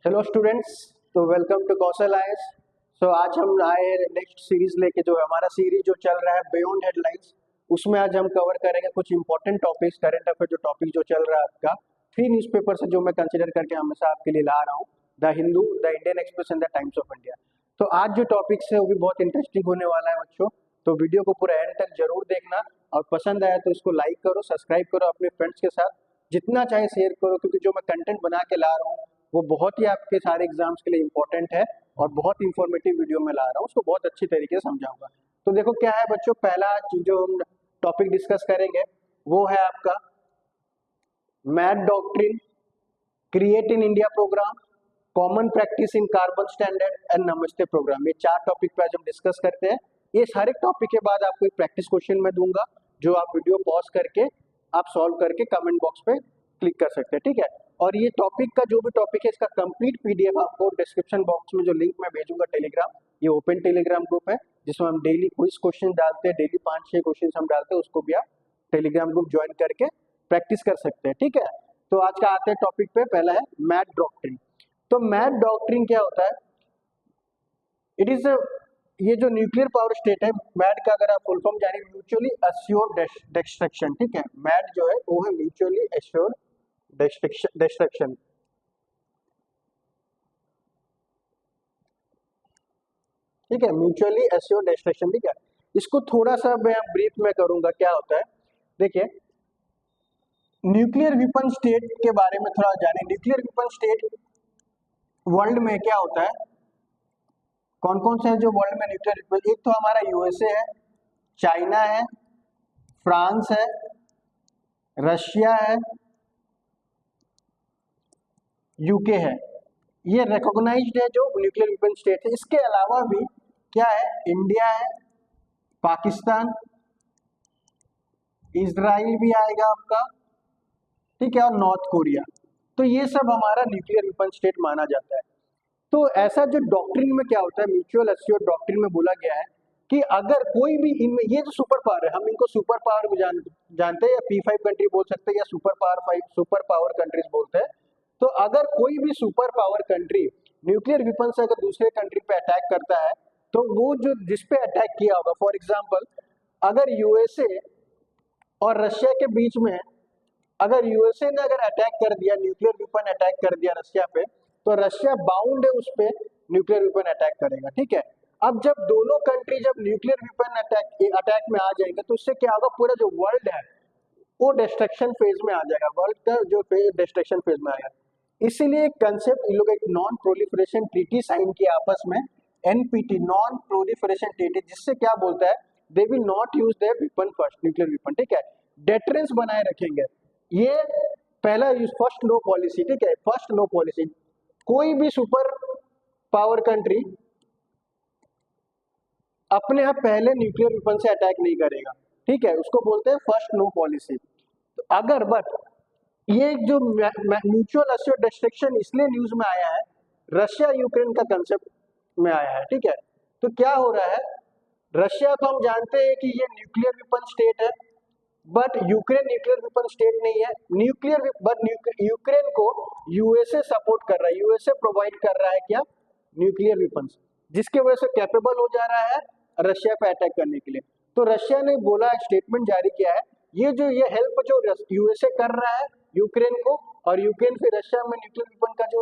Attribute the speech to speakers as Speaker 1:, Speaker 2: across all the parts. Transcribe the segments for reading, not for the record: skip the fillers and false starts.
Speaker 1: Hello students, तो welcome to Kaushal IAS. आज हम आए हैं नेक्स्ट सीरीज लेके, जो हमारा सीरीज जो चल रहा है बियॉन्ड हेडलाइंस। उसमें आज हम कवर करेंगे कुछ इंपॉर्टेंट टॉपिक्स, करंट अफेयर जो टॉपिक जो चल रहा है आपका 3 न्यूज़पेपर से, जो मैं कंसिडर करके हमेशा आपके लिए ला रहा हूँ, the Hindu, the Indian express and the times of India. तो आज जो टॉपिक्स है वो भी बहुत इंटरेस्टिंग होने वाला है बच्चों, तो वीडियो को पूरा एंड तक जरूर देखना, और पसंद आया तो इसको लाइक करो, सब्सक्राइब करो, अपने फ्रेंड्स के साथ जितना चाहे शेयर करो, क्योंकि जो मैं कंटेंट बना के ला रहा हूँ वो बहुत ही आपके सारे एग्जाम्स के लिए इंपॉर्टेंट है और बहुत इंफॉर्मेटिव वीडियो में ला रहा हूँ, उसको बहुत अच्छी तरीके से समझाऊंगा। तो देखो क्या है बच्चों, पहला जो हम टॉपिक डिस्कस करेंगे वो है आपका mad doctrine, create in India program, common practice in carbon standard and Namaste program. ये 4 टॉपिक पे आज हम डिस्कस करते हैं। ये सारे टॉपिक के बाद आपको एक प्रैक्टिस क्वेश्चन मैं दूंगा, जो आप वीडियो पॉज करके आप सॉल्व करके कमेंट बॉक्स पे क्लिक कर सकते हैं, ठीक है। और ये टॉपिक का जो भी टॉपिक है, इसका कंप्लीट पीडीएफ आपको डिस्क्रिप्शन बॉक्स में जो लिंक मैं भेजूंगा टेलीग्राम, ये ओपन टेलीग्राम ग्रुप है जिसमें हम डेली क्विज क्वेश्चन डालते हैं, डेली 5-6 क्वेश्चन हम डालते हैं, उसको भी आप टेलीग्राम ग्रुप ज्वाइन करके प्रैक्टिस कर सकते हैं, ठीक है। तो आज का आते हैं टॉपिक पे, पहला है मैड डॉक्ट्रिन। तो मैड डॉक्ट्रिन क्या होता है? इट इज ये जो न्यूक्लियर पावर स्टेट है, मैड का अगर आप फुल फॉर्म जानिए, म्यूचुअली अश्योर्ड डिस्ट्रक्शन, ठीक है। मैड जो है वो है म्यूचुअली अश्योर्ड डिस्ट्रक्शन। ठीक है, म्यूचुअली अश्योर्ड डिस्ट्रक्शन, ठीक है। इसको थोड़ा सा मैं ब्रीफ में करूंगा, क्या होता है देखिए। न्यूक्लियर वेपन स्टेट के बारे में थोड़ा जाने। न्यूक्लियर वेपन स्टेट वर्ल्ड में क्या होता है, कौन कौन से है जो वर्ल्ड में न्यूक्लियर वेपन? एक तो हमारा यूएसए है, चाइना है, फ्रांस है, रशिया है, यूके है। ये रिकॉग्नाइज्ड है जो न्यूक्लियर वेपन स्टेट है। इसके अलावा भी क्या है, इंडिया है, पाकिस्तान, इजराइल भी आएगा आपका, ठीक है, और नॉर्थ कोरिया। तो ये सब हमारा न्यूक्लियर वेपन स्टेट माना जाता है। तो ऐसा जो डॉक्ट्रिन में क्या होता है, म्यूचुअल एश्योर्ड डॉक्ट्रिन में बोला गया है कि अगर कोई भी इनमें, ये जो सुपर पावर है, हम इनको सुपर पावर भी जानते हैं, या P5 कंट्री बोल सकते हैं, या सुपर पावर कंट्रीज बोलते हैं। तो अगर कोई भी super power country nuclear weapon से अगर दूसरे कंट्री पे अटैक करता है, तो वो जो जिस पे अटैक किया होगा, फॉर एग्जाम्पल अगर यूएसए और रशिया के बीच में, अगर यूएसए ने अगर अटैक कर दिया, न्यूक्लियर वेपन अटैक कर दिया रशिया पे, तो रशिया बाउंड है उस पे न्यूक्लियर वेपन अटैक करेगा, ठीक है। अब जब दोनों कंट्री जब न्यूक्लियर वेपन अटैक में आ जाएंगे, तो उससे क्या होगा, पूरा जो वर्ल्ड है वो डिस्ट्रक्शन फेज में आ जाएगा, वर्ल्ड का जो डिस्ट्रक्शन फेज में आएगा। इसीलिए एक कंसेप्ट इन लोग एक नॉन प्रोलिफरेशन ट्रीटी साइन किया आपस में, एनपीटी, नॉन प्रोलिफरेशन ट्रीटी, जिससे क्या बोलता है, they will not use their weapon first, nuclear weapon, ठीक है। डेटरेंस बनाए रखेंगे। ये पहला फर्स्ट नो पॉलिसी, ठीक है, फर्स्ट नो पॉलिसी। कोई भी सुपर पावर कंट्री अपने आप पहले न्यूक्लियर वेपन से अटैक नहीं करेगा, ठीक है, उसको बोलते हैं फर्स्ट नो पॉलिसी। तो अगर बट ये जो म्यूचुअल एश्योर्ड डिस्ट्रक्शन इसलिए न्यूज में आया है, रशिया यूक्रेन का कंसेप्ट में आया है, ठीक है। तो क्या हो रहा है, रशिया तो हम जानते हैं कि ये न्यूक्लियर वेपन स्टेट है, but Ukraine nuclear weapon state नहीं है। यूक्रेन को यूएसए सपोर्ट कर रहा है, यूएसए प्रोवाइड कर रहा है क्या, न्यूक्लियर वेपन्स, जिसके वजह से कैपेबल हो जा रहा है रशिया पे अटैक करने के लिए। तो रशिया ने बोला, स्टेटमेंट जारी किया है, ये हेल्प जो यूएसए कर रहा है यूक्रेन को, और यूक्रेन फिर रशिया में न्यूक्लियर वेपन का जो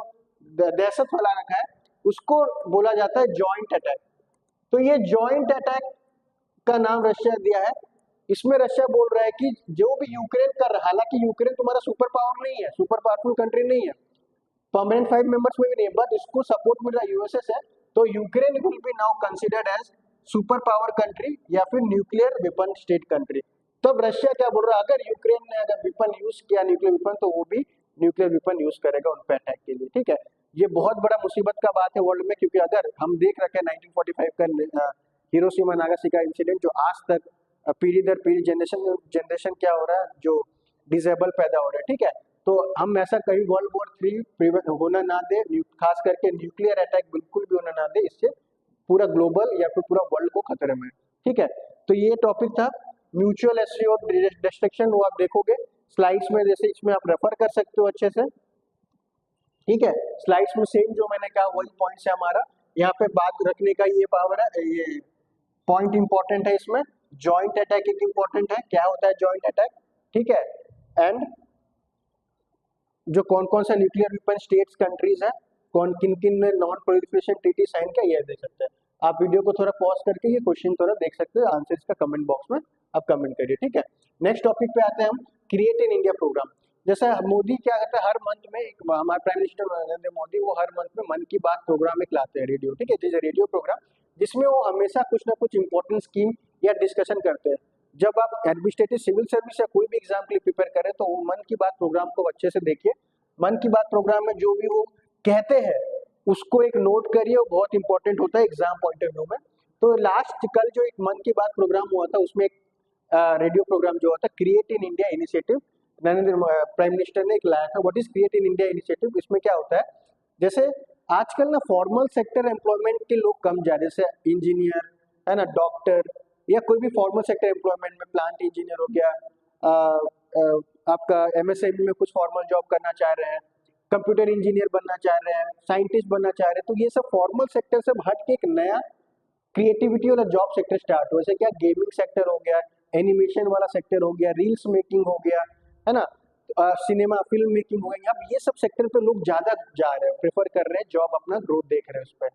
Speaker 1: दहशत फैला रखा है, उसको बोला जाता है जॉइंट अटैक। तो ये जॉइंट अटैक का नाम रशिया दिया है। इसमें रशिया बोल रहा है कि जो भी यूक्रेन कर रहा है, हालांकि यूक्रेन तुम्हारा सुपर पावर नहीं है, सुपर पावरफुल कंट्री नहीं है, परमानेंट 5 मेंबर्स में भी नहीं है, बट इसको सपोर्ट मिल रहा है यूएसए से, तो Ukraine will be now considered as super power country या फिर न्यूक्लियर वेपन स्टेट कंट्री। तब रशिया क्या बोल रहा है, अगर यूक्रेन ने अगर वेपन यूज किया न्यूक्लियर वेपन, तो वो भी न्यूक्लियर वेपन यूज करेगा उन पर अटैक के लिए, ठीक है। ये बहुत बड़ा मुसीबत का बात है वर्ल्ड में, क्योंकि अगर हम देख रखे हैं 1945 का हिरोशिमा नागासाकी इंसिडेंट, जो आज तक पीढ़ी दर पीढ़ी जनरेशन क्या हो रहा है, जो डिसेबल पैदा हो रहा है, ठीक है। तो हम ऐसा कहीं वर्ल्ड वॉर 3 होना ना दे, खास करके न्यूक्लियर अटैक बिल्कुल भी होना ना दे, इससे पूरा ग्लोबल या फिर पूरा वर्ल्ड को खतरे में, ठीक है। तो ये टॉपिक था म्यूचुअल एश्योर्ड डिस्ट्रक्शन, वो आप देखोगे स्लाइड्स में, जैसे इसमें आप रेफर कर सकते हो अच्छे से। ठीक है, स्लाइड्स में सेम जो मैंने कहा वही पॉइंट्स है हमारा, यहाँ पे बात रखने का ये पावर है, ये पॉइंट इंपॉर्टेंट है इसमें। जॉइंट अटैक एक इंपॉर्टेंट है, क्या होता है जॉइंट अटैक, ठीक है। एंड जो कौन कौन सा न्यूक्लियर वेपन स्टेट्स कंट्रीज है, कौन किन किन ने नॉन प्रोलिफरेशन ट्रीटी साइन किया, ये देख सकते हैं आप। वीडियो को थोड़ा पॉज करके ये क्वेश्चन थोड़ा देख सकते हो, आंसर इसका कमेंट बॉक्स में आप कमेंट करिए, ठीक है। नेक्स्ट टॉपिक पे आते हैं हम, क्रिएट इन इंडिया प्रोग्राम। जैसा मोदी क्या करता है, हर मंथ में एक, हमारे प्राइम मिनिस्टर नरेंद्र मोदी वो हर मंथ में मन की बात प्रोग्राम एक लाते हैं रेडियो, ठीक है, जैसे रेडियो प्रोग्राम, जिसमें वो हमेशा कुछ ना कुछ इंपॉर्टेंट स्कीम या डिस्कशन करते हैं। जब आप एडमिनिस्ट्रेटिव सिविल सर्विस या कोई भी एग्जाम के लिए प्रिपेयर करें तो वो मन की बात प्रोग्राम को अच्छे से देखिए। मन की बात प्रोग्राम में जो भी वो कहते हैं उसको एक नोट करिए, वो बहुत इंपॉर्टेंट होता है एग्जाम पॉइंट ऑफ व्यू में। तो लास्ट कल जो एक मन की बात प्रोग्राम हुआ था उसमें एक रेडियो प्रोग्राम जो होता है create in India initiative, Narendra prime minister ने एक लाया था। What is create in India initiative, इसमें क्या होता है, जैसे आजकल ना फॉर्मल सेक्टर एम्प्लॉयमेंट के लोग कम जा रहे हैं, जैसे इंजीनियर है ना, डॉक्टर, या कोई भी फॉर्मल सेक्टर एम्प्लॉयमेंट में प्लांट इंजीनियर हो गया, आपका एमएसएमई में कुछ फॉर्मल जॉब करना चाह रहे हैं, कंप्यूटर इंजीनियर बनना चाह रहे हैं, साइंटिस्ट बनना चाह रहे हैं, तो ये सब फॉर्मल सेक्टर से हट के एक नया क्रिएटिविटी वाला जॉब सेक्टर स्टार्ट हुआ। जैसे क्या गेमिंग सेक्टर हो गया, एनिमेशन वाला सेक्टर हो गया, रील्स मेकिंग हो गया, है ना, सिनेमा फिल्म मेकिंग हो गई, अब ये सब सेक्टर पे लोग ज्यादा जा रहे हैं, प्रेफर कर रहे हैं, जॉब अपना ग्रोथ देख रहे हैं उस पर।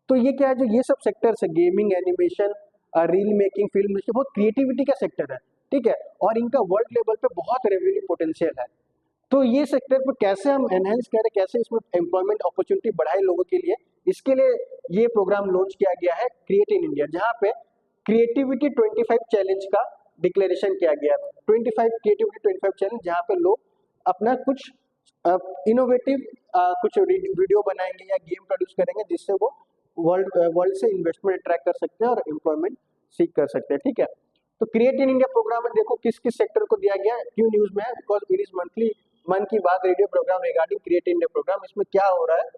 Speaker 1: तो ये क्या है, जो ये सब सेक्टर है, gaming, animation, reel making, film making, बहुत क्रिएटिविटी का सेक्टर है, ठीक है, और इनका वर्ल्ड लेवल पे बहुत रेवेन्यू पोटेंशियल है। तो ये सेक्टर पे कैसे हम एनहेंस करें, कैसे इसमें एम्प्लॉयमेंट अपॉर्चुनिटी बढ़ाए लोगों के लिए, इसके लिए ये प्रोग्राम लॉन्च किया गया है क्रिएट इन इंडिया, जहाँ पे क्रिएटिविटी 25 चैलेंज का डिक्लेरेशन किया गया है। 25 क्रिएटिविटी 25 चैलेंज, जहाँ पे लोग अपना कुछ इनोवेटिव कुछ वीडियो बनाएंगे या गेम प्रोड्यूस करेंगे, जिससे वो वर्ल्ड से इन्वेस्टमेंट अट्रैक्ट कर सकते हैं और एम्प्लॉयमेंट सीख कर सकते हैं, ठीक है। तो क्रिएट इन इंडिया प्रोग्राम में देखो किस किस सेक्टर को दिया गया है, क्यों न्यूज में है, because it is monthly Mann Ki Baat radio program regarding create in India program. इसमें क्या हो रहा है,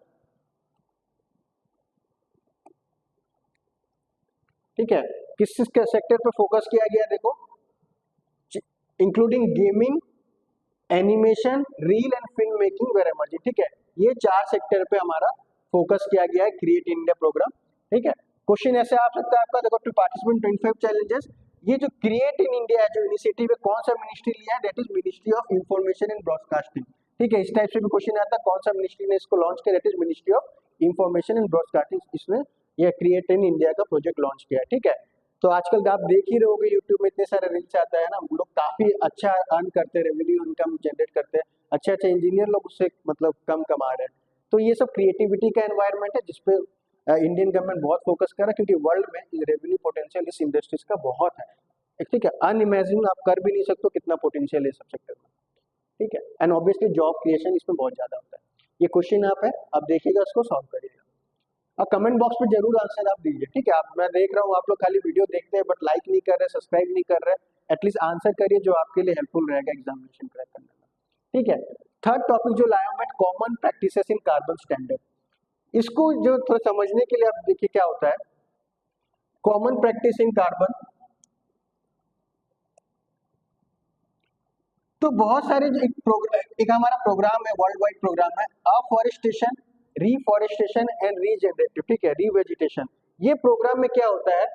Speaker 1: ठीक है, किस किस सेक्टर पे फोकस किया गया है, देखो, including gaming, animation, reel and film making were emerging, ठीक है, ये 4 सेक्टर पे हमारा फोकस किया गया है क्रिएट इन इंडिया प्रोग्राम, ठीक है। क्वेश्चन ऐसे आ सकता है आपका, देखो, टू पार्टिसिपेट 25 चैलेंजेस, ये जो क्रिएट इन इंडिया है जो इनिशिएटिव है, कौन सा मिनिस्ट्री लिया है, that is ministry of information and broadcasting, ठीक है। इस टाइप से भी क्वेश्चन आता है, कौन सा मिनिस्ट्री ने इसको लॉन्च किया, that is ministry of information and broadcasting, इसने ये क्रिएट इन इंडिया का प्रोजेक्ट लॉन्च किया है, ठीक है। तो आजकल आप देख ही रहे होगे यूट्यूब में इतने सारे रील्स आता है ना, लोग काफी अच्छा अर्न करते हैं, रेवेन्यू इनकम जनरेट करते हैं, अच्छे अच्छे इंजीनियर लोग उससे मतलब कम कमा रहे हैं। तो ये सब क्रिएटिविटी का एनवायरनमेंट है जिसपे इंडियन गवर्नमेंट बहुत फोकस कर रहा है, क्योंकि वर्ल्ड में रेवेन्यू पोटेंशियल इस इंडस्ट्रीज का बहुत है, ठीक है, अनइमेजिन आप कर भी नहीं सकते कितना पोटेंशियल है सब सेक्टर में, ठीक है। एंड ऑब्वियसली जॉब क्रिएशन इसमें बहुत ज्यादा होता है। ये क्वेश्चन आप है, आप देखिएगा, उसको सॉल्व करिएगा और कमेंट बॉक्स में जरूर आंसर आप दीजिए, ठीक है। आप, मैं देख रहा हूँ आप लोग खाली वीडियो देखते हैं बट लाइक नहीं कर रहे, सब्सक्राइब नहीं कर रहे, एटलीस्ट आंसर करिए जो आपके लिए हेल्पफुल रहेगा एग्जामिनेशन क्रैक करने में, ठीक है। थर्ड टॉपिक जो लाया हूं मैं, कॉमन प्रैक्टिसेस इन कार्बन स्टैंडर्ड, इसको जो थोड़ा समझने के लिए आप देखिए क्या होता है कॉमन प्रैक्टिस इन कार्बन। तो बहुत सारे जो एक हमारा प्रोग्राम है, वर्ल्ड वाइड प्रोग्राम है, अफॉरेस्टेशन, रिफॉरेस्टेशन एंड रीजनरेटिव, ठीक है, रीवेजिटेशन। ये प्रोग्राम में क्या होता है,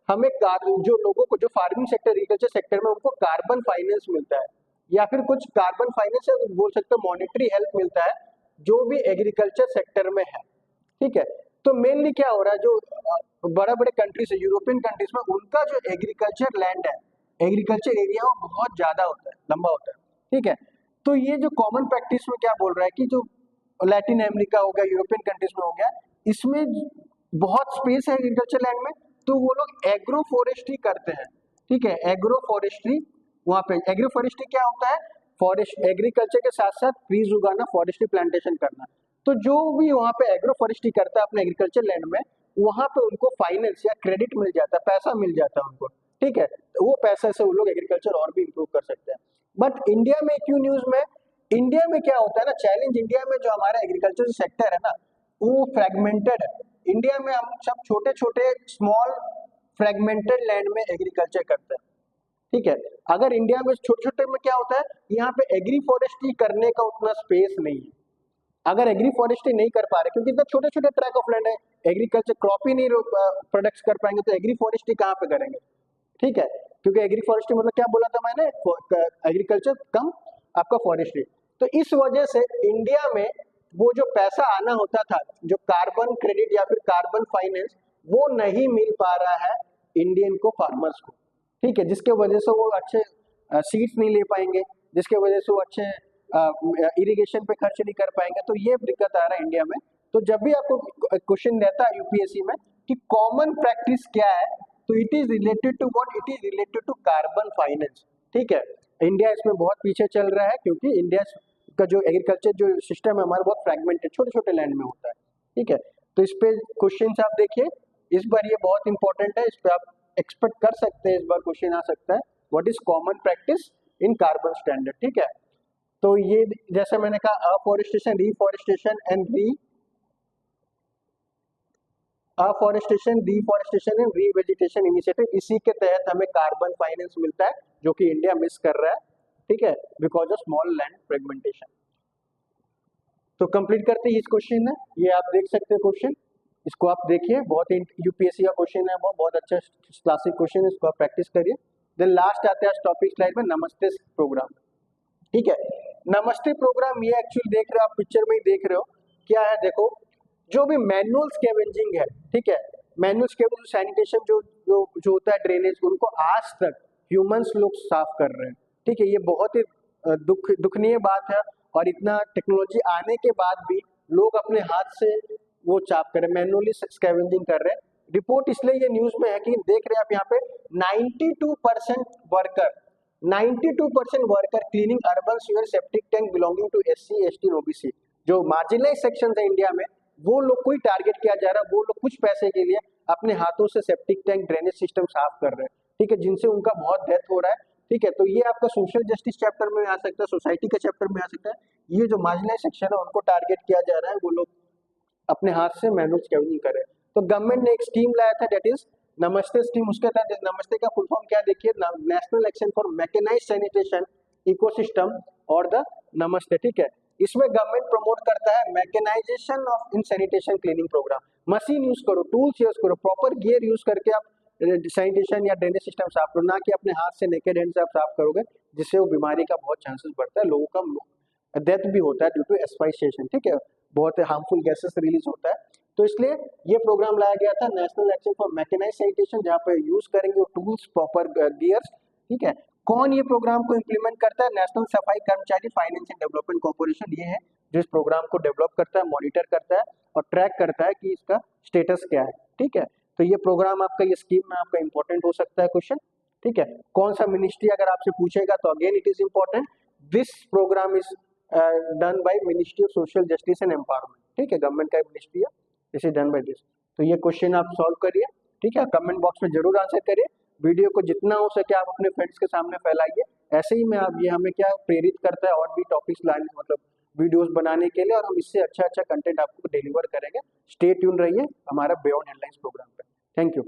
Speaker 1: हमें जो लोगों को जो फार्मिंग सेक्टर, एग्रीकल्चर सेक्टर में उनको कार्बन फाइनेंस मिलता है, या फिर कुछ कार्बन फाइनेंस बोल सकते हो, मॉनेटरी हेल्प मिलता है जो भी एग्रीकल्चर सेक्टर में है, ठीक है। तो मेनली क्या हो रहा है, जो बड़े बड़े कंट्रीज है, यूरोपियन कंट्रीज में, उनका जो एग्रीकल्चर लैंड है, एग्रीकल्चर एरिया वो बहुत ज्यादा होता है, लंबा होता है, ठीक है। तो ये जो कॉमन प्रैक्टिस में क्या बोल रहा है कि जो लैटिन अमेरिका हो गया, यूरोपियन कंट्रीज में हो गया, इसमें बहुत स्पेस है एग्रीकल्चर लैंड में, तो वो लोग एग्रो फॉरेस्ट्री करते हैं, ठीक है, एग्रो फॉरेस्ट्री। वहां पे एग्रो फॉरेस्ट्री क्या होता है, फॉरेस्ट एग्रीकल्चर के साथ साथ ट्रीज उगाना, फॉरेस्ट्री प्लांटेशन करना। तो जो भी वहां पे एग्रो फॉरेस्ट्री करता है अपने एग्रीकल्चर लैंड में, वहां पे उनको फाइनेंस या क्रेडिट मिल जाता है, पैसा मिल जाता है उनको, ठीक है। तो वो पैसे से वो लोग एग्रीकल्चर और भी इंप्रूव कर सकते हैं। बट इंडिया में क्यों न्यूज में, इंडिया में क्या होता है ना, चैलेंज इंडिया में जो हमारा एग्रीकल्चर सेक्टर है ना, वो फ्रेगमेंटेड है। इंडिया में हम सब छोटे छोटे स्मॉल फ्रेगमेंटेड लैंड में एग्रीकल्चर करते हैं, ठीक है। अगर इंडिया में छोटे छोटे में क्या होता है, यहाँ पे एग्री फॉरेस्ट्री करने का उतना स्पेस नहीं है। अगर एग्री फॉरेस्ट्री नहीं कर पा रहे क्योंकि इतना छोटे छोटे ट्रैक ऑफ लैंड है, एग्रीकल्चर क्रॉप ही नहीं प्रोडक्ट्स कर पाएंगे तो एग्री फॉरेस्ट्री कहाँ पे करेंगे, ठीक है। क्योंकि एग्री फॉरेस्ट्री मतलब क्या बोला था मैंने, एग्रीकल्चर कम आपका फॉरेस्ट्री। तो इस वजह से इंडिया में वो जो पैसा आना होता था, जो कार्बन क्रेडिट या फिर कार्बन फाइनेंस, वो नहीं मिल पा रहा है इंडियन को, फार्मर्स को, ठीक है, जिसके वजह से वो अच्छे सीड्स नहीं ले पाएंगे, जिसके वजह से वो अच्छे इरिगेशन पे खर्च नहीं कर पाएंगे। तो ये दिक्कत आ रहा है इंडिया में। तो जब भी आपको क्वेश्चन रहता है यूपीएससी में कि कॉमन प्रैक्टिस क्या है, तो it is related to what, it is related to carbon finance, ठीक है। इंडिया इसमें बहुत पीछे चल रहा है क्योंकि इंडिया का जो एग्रीकल्चर जो सिस्टम है हमारा बहुत फ्रैगमेंटेड, छोटे छोटे लैंड में होता है, ठीक है। तो इस पे क्वेश्चन आप देखिए, इस बार ये बहुत इंपॉर्टेंट है, इस पे आप एक्सपेक्ट कर सकते हैं, इस बार क्वेश्चन आ सकता है, what is common practice in carbon standard, ठीक है। तो ये जैसे मैंने कहा afforestation, reforestation and afforestation, deforestation and revegetation initiative, इसी के तहत हमें कार्बन फाइनेंस मिलता है जो कि इंडिया मिस कर रहा है, ठीक है, because of small land fragmentation. तो कंप्लीट करते हैं इस क्वेश्चन है, ये आप देख सकते हैं क्वेश्चन, इसको आप देखिए, बहुत ही यूपीएससी का क्वेश्चन है, वो बहुत अच्छा क्लासिक क्वेश्चन है, इसको आप प्रैक्टिस करिए। देन लास्ट आते हैं टॉपिक स्लाइड में, नमस्ते प्रोग्राम, ठीक है। नमस्ते प्रोग्राम ये एक्चुअली देख रहे हो आप, पिक्चर में ही देख रहे हो क्या है, देखो जो भी मैनुअल स्कैवेंजिंग है, ठीक है, मैनुअल स्कैवेंजिंग सैनिटेशन जो होता है ड्रेनेज, उनको आज तक ह्यूमंस लोग साफ कर रहे हैं, ठीक है। ये बहुत ही दुखनीय बात है, और इतना टेक्नोलॉजी आने के बाद भी लोग अपने हाथ से वो साफ कर रहे हैं, मैनुअली स्कैवेंजिंग कर रहे हैं। रिपोर्ट इसलिए ये न्यूज में है कि देख रहे हैं आप यहाँ पे 92% worker 92% worker cleaning urban sewer septic tank belonging to SC, ST, OBC, जो मार्जिनलाइज सेक्शन है इंडिया में, वो लोग को ही टारगेट किया जा रहा है, वो लोग कुछ पैसे के लिए अपने हाथों से सेप्टिक टैंक ड्रेनेज सिस्टम साफ कर रहे हैं, ठीक है, जिनसे उनका बहुत डेथ हो रहा है, ठीक है। तो ये आपका सोशल जस्टिस चैप्टर में आ सकता है, सोसाइटी के चैप्टर में आ सकता है। ये जो मार्जिनलाइज सेक्शन है उनको टारगेट किया जा रहा है, वो लोग अपने हाथ से मैनुअल स्कैवेंजिंग कर रहे हैं। तो गवर्नमेंट ने एक स्कीम लाया था, दैट इज नमस्ते स्कीम। उसके तहत नमस्ते का फुल फॉर्म क्या देखिए, national action for mechanised sanitation ecosystem और द नमस्ते, ठीक है। इसमें गवर्नमेंट प्रमोट करता है mechanisation of in sanitation cleaning program, machine use करो, टूल्स यूज करो, प्रॉपर गियर यूज करके आप सैनिटेशन या ड्रेनेज सिस्टम साफ करो, ना कि अपने हाथ से नेकेड हैंड से आप साफ करोगे, जिससे वो बीमारी का बहुत चांसेस बढ़ता है, लोगों का डेथ भी होता है ड्यू टू एस्पाइरेशन, ठीक है, बहुत हार्मफुल गैसेस रिलीज होता है। तो इसलिए ये प्रोग्राम लाया गया था, national action for mechanised sanitation, जहाँ पे यूज करेंगे टूल्स, प्रॉपर गियर्स, ठीक है। कौन ये प्रोग्राम को इम्प्लीमेंट करता है, नेशनल सफाई कर्मचारी फाइनेंस एंड डेवलपमेंट कॉर्पोरेशन, ये है जो इस प्रोग्राम को डेवलप करता है, मॉनिटर करता है और ट्रैक करता है कि इसका स्टेटस क्या है, ठीक है। तो ये प्रोग्राम आपका, ये स्कीम में आपका इंपॉर्टेंट हो सकता है क्वेश्चन, ठीक है। कौन सा मिनिस्ट्री अगर आपसे पूछेगा तो again it is important, this program is done by ministry of social justice and empowerment, ठीक है, गवर्नमेंट का मिनिस्ट्री है, this is done by this. तो ये क्वेश्चन आप सॉल्व करिए, ठीक है, कमेंट बॉक्स में जरूर आंसर करिए, वीडियो को जितना हो सके आप अपने फ्रेंड्स के सामने फैलाइए। ऐसे ही में आप, ये हमें क्या प्रेरित करता है और भी टॉपिक्स लाने, मतलब वीडियोस बनाने के लिए, और हम इससे अच्छा अच्छा कंटेंट आपको डिलीवर करेंगे। स्टे ट्यून रहिए हमारा बियॉन्ड हेडलाइंस प्रोग्राम पे। Thank you.